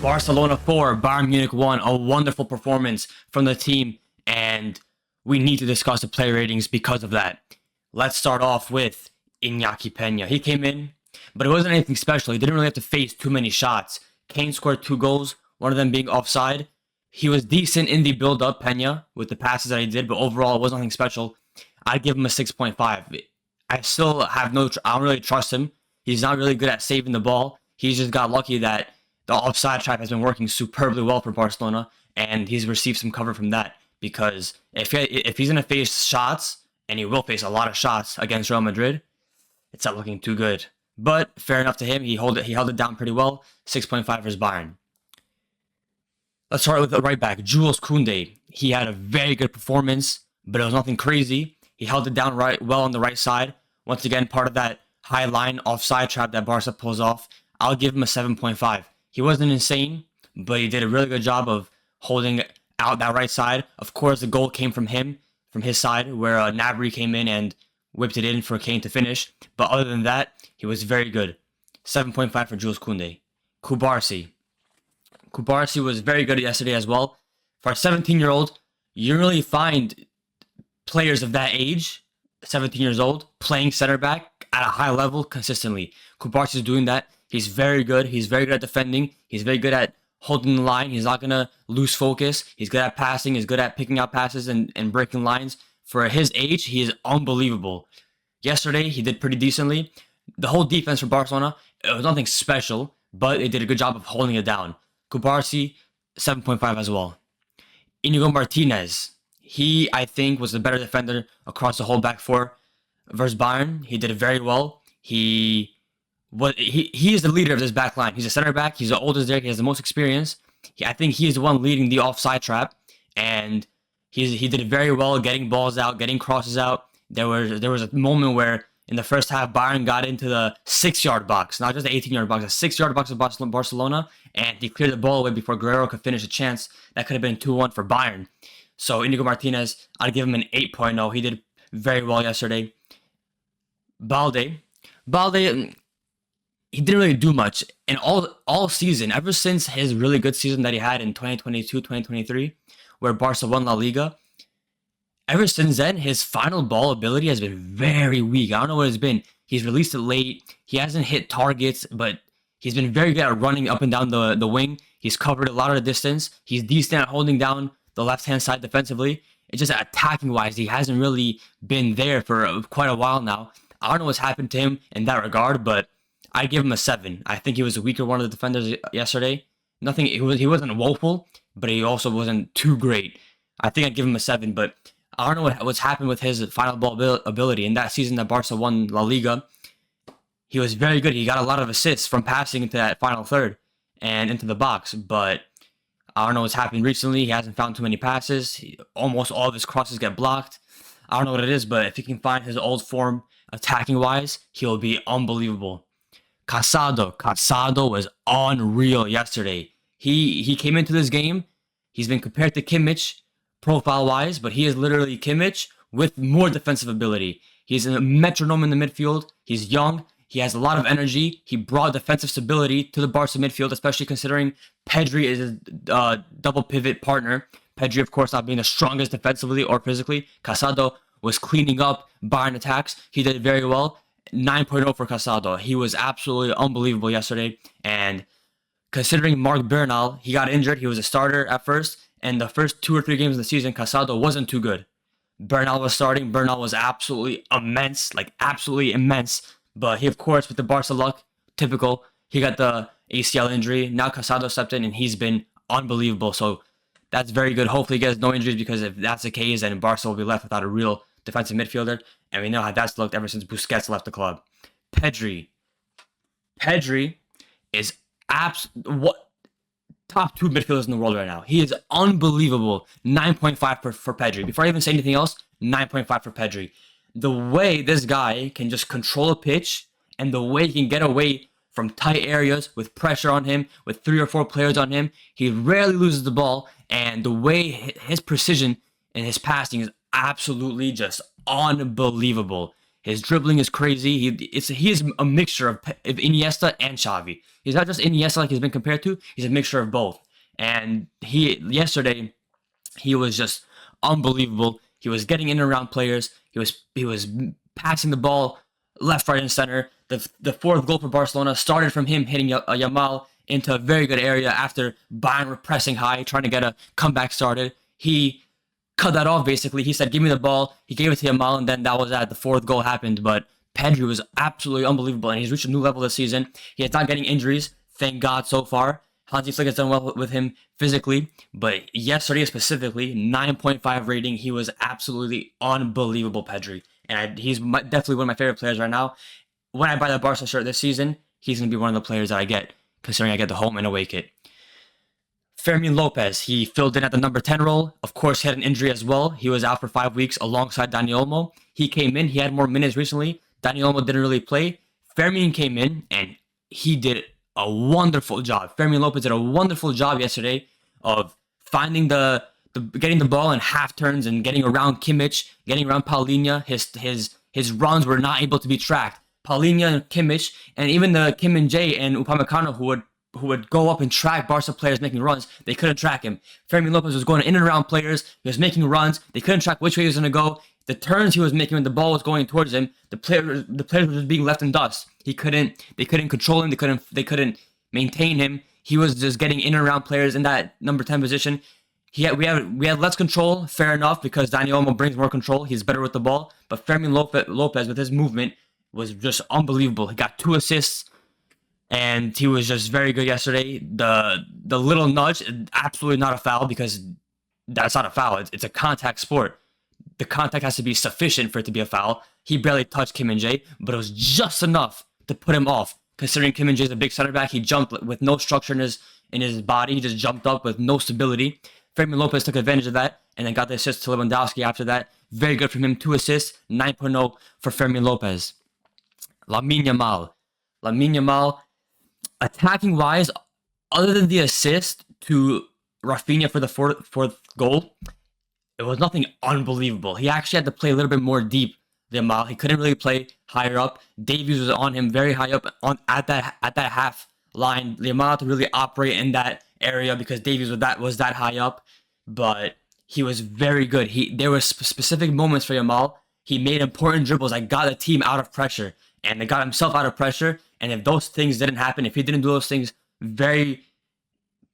Barcelona 4, Bayern Munich 1. A wonderful performance from the team, and we need to discuss the player ratings because of that. Let's start off with Iñaki Peña. He came in, but it wasn't anything special. He didn't really have to face too many shots. Kane scored 2 goals, one of them being offside. He was decent in the build-up, Peña, with the passes that he did, but overall it wasn't anything special. I'd give him a 6.5. I still have I don't really trust him. He's not really good at saving the ball. He's just got lucky that the offside trap has been working superbly well for Barcelona, and he's received some cover from that. Because if he's going to face shots, and he will face a lot of shots against Real Madrid, it's not looking too good. But fair enough to him. He held it down pretty well. 6.5 for his Bayern. Let's start with the right back, Jules Koundé. He had a very good performance, but it was nothing crazy. He held it down well on the right side. Once again, part of that high line offside trap that Barca pulls off. I'll give him a 7.5. He wasn't insane, but he did a really good job of holding out that right side. Of course, the goal came from him, from his side, where Gnabry came in and whipped it in for Kane to finish. But other than that, he was very good. 7.5 for Jules Koundé. Kubarsi was very good yesterday as well. For a 17-year-old, you don't really find players of that age, 17 years old, playing center back at a high level consistently. Kubarsi is doing that. He's very good. He's very good at defending. He's very good at holding the line. He's not going to lose focus. He's good at passing. He's good at picking out passes and breaking lines. For his age, he is unbelievable. Yesterday, he did pretty decently. The whole defense for Barcelona, it was nothing special, but they did a good job of holding it down. Kubarsi, 7.5 as well. Inigo Martinez, he, I think, was the better defender across the whole back four versus Bayern. He did it very well. He is the leader of this back line. He's a center back. He's the oldest there. He has the most experience. I think he is the one leading the offside trap, and he did it very well, getting balls out, getting crosses out. There was a moment where in the first half, Bayern got into the 6-yard box, not just the 18-yard box, the 6-yard box of Barcelona, and he cleared the ball away before Guerrero could finish a chance. That could have been 2-1 for Bayern. So Inigo Martinez, I'd give him an 8.0. He did very well yesterday. Balde, he didn't really do much in all season, ever since his really good season that he had in 2022, 2023, where Barca won La Liga. Ever since then, his final ball ability has been very weak. I don't know what it's been. He's released it late. He hasn't hit targets, but he's been very good at running up and down the wing. He's covered a lot of the distance. He's decent at holding down the left-hand side defensively. It's just attacking-wise, he hasn't really been there for quite a while now. I don't know what's happened to him in that regard, but I'd give him a 7. I think he was a weaker one of the defenders yesterday. He wasn't woeful, but he also wasn't too great. I think I'd give him a 7, but I don't know what's happened with his final ball ability. In that season that Barca won La Liga, he was very good. He got a lot of assists from passing into that final third and into the box, but I don't know what's happened recently. He hasn't found too many passes. Almost all of his crosses get blocked. I don't know what it is, but if he can find his old form attacking-wise, he'll be unbelievable. Casado was unreal yesterday. He came into this game. He's been compared to Kimmich profile-wise, but he is literally Kimmich with more defensive ability. He's a metronome in the midfield. He's young. He has a lot of energy. He brought defensive stability to the Barca midfield, especially considering Pedri is his double pivot partner. Pedri, of course, not being the strongest defensively or physically. Casado was cleaning up Bayern attacks. He did very well. 9.0 for Casado. He was absolutely unbelievable yesterday. And considering Marc Bernal, he got injured. He was a starter at first. And the first 2 or 3 games of the season, Casado wasn't too good. Bernal was starting. Bernal was absolutely immense. But he, of course, with the Barca luck, typical, he got the ACL injury. Now Casado stepped in, and he's been unbelievable. So that's very good. Hopefully he gets no injuries, because if that's the case, then Barca will be left without a real defensive midfielder. And we know how that's looked ever since Busquets left the club. Pedri is top 2 midfielders in the world right now. He is unbelievable. 9.5 for Pedri. Before I even say anything else, 9.5 for Pedri. The way this guy can just control a pitch, and the way he can get away from tight areas with pressure on him, with 3 or 4 players on him, he rarely loses the ball, and the way his precision and his passing is absolutely just unbelievable. His dribbling is crazy. He is a mixture of Iniesta and Xavi. He's not just Iniesta like he's been compared to. He's a mixture of both. And yesterday he was just unbelievable. He was getting in and around players. He was passing the ball left, right, and center. The fourth goal for Barcelona started from him hitting Yamal into a very good area after Bayern were pressing high, trying to get a comeback started. He cut that off basically. He said, "Give me the ball." He gave it to Yamal, and then that was that. The fourth goal happened, but Pedri was absolutely unbelievable, and he's reached a new level this season. He is not getting injuries, thank God, so far. Hansi Flick has done well with him physically, but yesterday specifically, 9.5 rating. He was absolutely unbelievable, Pedri. And he's definitely one of my favorite players right now. When I buy the Barca shirt this season, he's going to be one of the players that I get, considering I get the home and away kit. Fermin Lopez, he filled in at the number 10 role. Of course, he had an injury as well. He was out for 5 weeks alongside Dani Olmo. He came in. He had more minutes recently. Dani Olmo didn't really play. Fermin came in, and he did a wonderful job. Fermin Lopez did a wonderful job yesterday of finding getting the ball in half turns and getting around Kimmich, getting around Paulinho. His runs were not able to be tracked. Paulinho and Kimmich, and even the Kim and Jay and Upamecano who would go up and track Barca players making runs, they couldn't track him. Fermin Lopez was going in and around players. He was making runs. They couldn't track which way he was going to go. The turns he was making when the ball was going towards him, the players were just being left in dust. They couldn't control him. They couldn't maintain him. He was just getting in and around players in that number 10 position. We had less control, fair enough, because Dani Olmo brings more control. He's better with the ball. But Fermin Lopez with his movement was just unbelievable. He got 2 assists, and he was just very good yesterday. The little nudge, absolutely not a foul, because that's not a foul. It's a contact sport. The contact has to be sufficient for it to be a foul. He barely touched Kim and Jay, but it was just enough to put him off. Considering Kim and Jay's a big center back, he jumped with no structure in his body. He just jumped up with no stability. Fermin Lopez took advantage of that and then got the assist to Lewandowski after that. Very good from him. 2 assists, 9.0 for Fermin Lopez. Lamine Yamal, attacking-wise, other than the assist to Rafinha for the fourth goal, it was nothing unbelievable. He actually had to play a little bit more deep than Yamal. He couldn't really play higher up. Davies was on him very high up at that half line. Yamal had to really operate in that area because Davies was that high up, but he was very good. There were specific moments for Yamal. He made important dribbles that got the team out of pressure, and they got himself out of pressure. And if those things didn't happen, if he didn't do those things very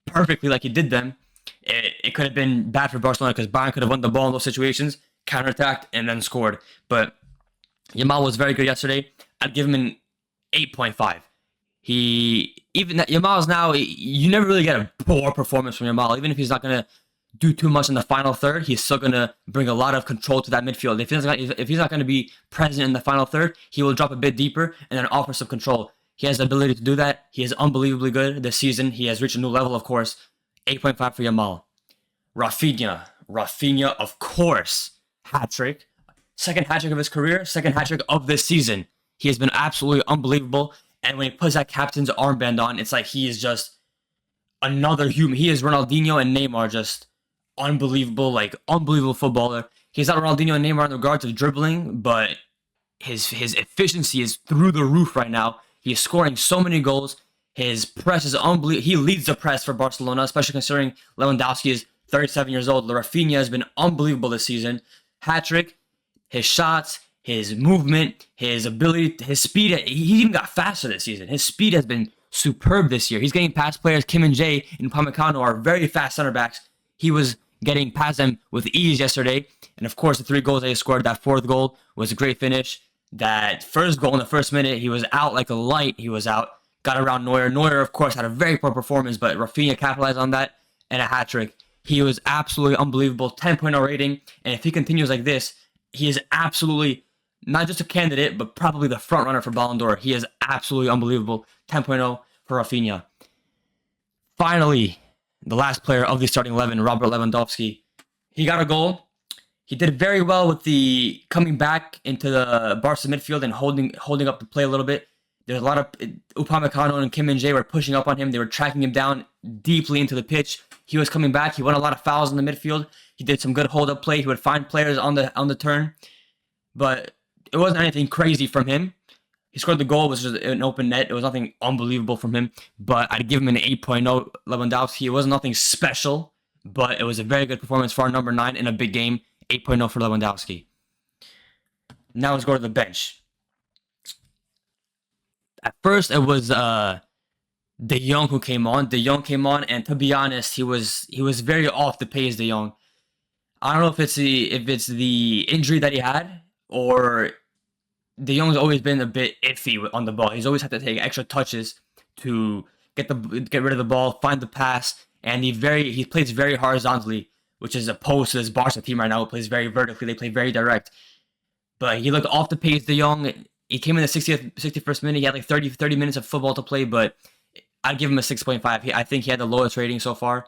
perfectly like he did them, it could have been bad for Barcelona, because Bayern could have won the ball in those situations, counterattacked, and then scored. But Yamal was very good yesterday. I'd give him an 8.5. Yamal's now, you never really get a poor performance from Yamal. Even if he's not going to do too much in the final third, he's still going to bring a lot of control to that midfield. If he's not going to be present in the final third, he will drop a bit deeper and then offer some control. He has the ability to do that. He is unbelievably good this season. He has reached a new level, of course. 8.5 for Yamal. Rafinha, of course, hat-trick. Second hat-trick of his career, second hat-trick of this season. He has been absolutely unbelievable. And when he puts that captain's armband on, it's like he is just another human. He is Ronaldinho and Neymar, just unbelievable footballer. He's not Ronaldinho and Neymar in regards of dribbling, but his efficiency is through the roof right now. He is scoring so many goals. His press is unbelievable. He leads the press for Barcelona, especially considering Lewandowski is 37 years old. Rafinha has been unbelievable this season. Hat-trick, his shots, his movement, his ability, his speed. He even got faster this season. His speed has been superb this year. He's getting past players. Kim and Jay and Upamecano are very fast center backs. He was getting past them with ease yesterday. And of course, the 3 goals that he scored, that 4th goal was a great finish. That first goal in the first minute, he was out like a light. He was out. Got around Neuer. Neuer, of course, had a very poor performance, but Rafinha capitalized on that and a hat-trick. He was absolutely unbelievable. 10.0 rating. And if he continues like this, he is absolutely not just a candidate, but probably the front runner for Ballon d'Or. He is absolutely unbelievable. 10.0 for Rafinha. Finally, the last player of the starting 11, Robert Lewandowski. He got a goal. He did very well with the coming back into the Barca midfield and holding up the play a little bit. There's a lot of Upamecano and Kim and Jay were pushing up on him. They were tracking him down deeply into the pitch. He was coming back. He won a lot of fouls in the midfield. He did some good hold-up play. He would find players on the turn. But it wasn't anything crazy from him. He scored the goal, which was an open net. It was nothing unbelievable from him, but I'd give him an 8.0. Lewandowski. It wasn't nothing special, but it was a very good performance for our number 9 in a big game. 8.0 for Lewandowski. Now let's go to the bench. At first, it was De Jong who came on. De Jong came on, and to be honest, he was very off the pace. De Jong. I don't know if it's the injury that he had, or De Jong's always been a bit iffy on the ball. He's always had to take extra touches to get rid of the ball, find the pass, and he plays very horizontally, which is opposed to this Barca team right now. Who plays very vertically. They play very direct. But he looked off the pace, De Jong. He came in the 61st minute. He had like 30 minutes of football to play, but I'd give him a 6.5. I think he had the lowest rating so far.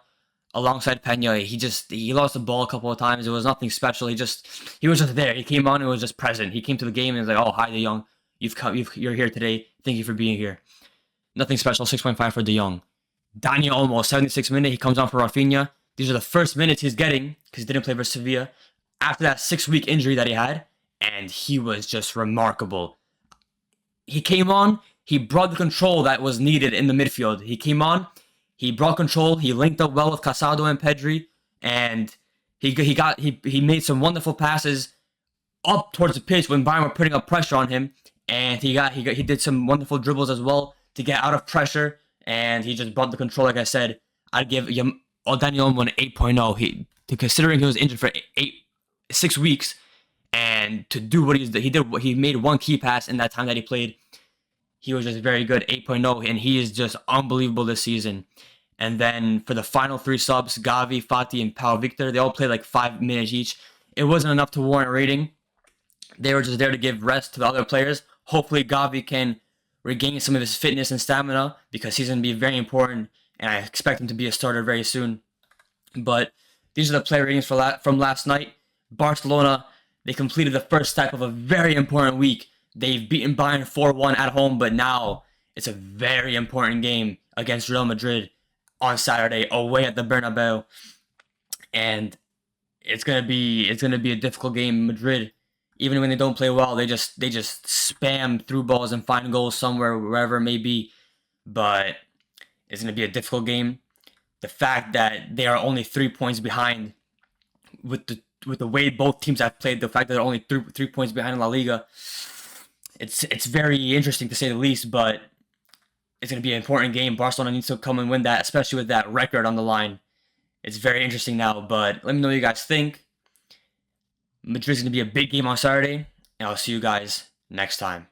Alongside Pena, he lost the ball a couple of times. It was nothing special. He was just there. He came on and was just present. He came to the game and was like, "Oh, hi, De Jong. You're here today. Thank you for being here." Nothing special. 6.5 for De Jong. Daniel Olmo, 76th minute. He comes on for Rafinha. These are the first minutes he's getting because he didn't play for Sevilla after that 6-week injury that he had, and he was just remarkable. He came on. He brought the control that was needed in the midfield. He came on. He brought control. He linked up well with Casado and Pedri, and he made some wonderful passes up towards the pitch when Bayern were putting up pressure on him, and he did some wonderful dribbles as well to get out of pressure, and he just brought the control. Like I said, I'd give Daniel Olmo an 8.0. Considering he was injured for 6 weeks, and to do what he made one key pass in that time that he played. He was just very good, 8.0, and he is just unbelievable this season. And then for the final 3 subs, Gavi, Fati, and Pau Victor, they all played like 5 minutes each. It wasn't enough to warrant a rating. They were just there to give rest to the other players. Hopefully Gavi can regain some of his fitness and stamina because he's going to be very important, and I expect him to be a starter very soon. But these are the player ratings from last night. Barcelona, they completed the first step of a very important week. They've beaten Bayern 4-1 at home, but now it's a very important game against Real Madrid on Saturday away at the Bernabeu, and it's gonna be a difficult game. Madrid, even when they don't play well, they just spam through balls and find goals somewhere, wherever it may be. But it's gonna be a difficult game. The fact that they are only 3 points behind with the way both teams have played, the fact that they're only 3 points behind in La Liga. It's very interesting to say the least, but it's going to be an important game. Barcelona needs to come and win that, especially with that record on the line. It's very interesting now, but let me know what you guys think. Madrid's going to be a big game on Saturday, and I'll see you guys next time.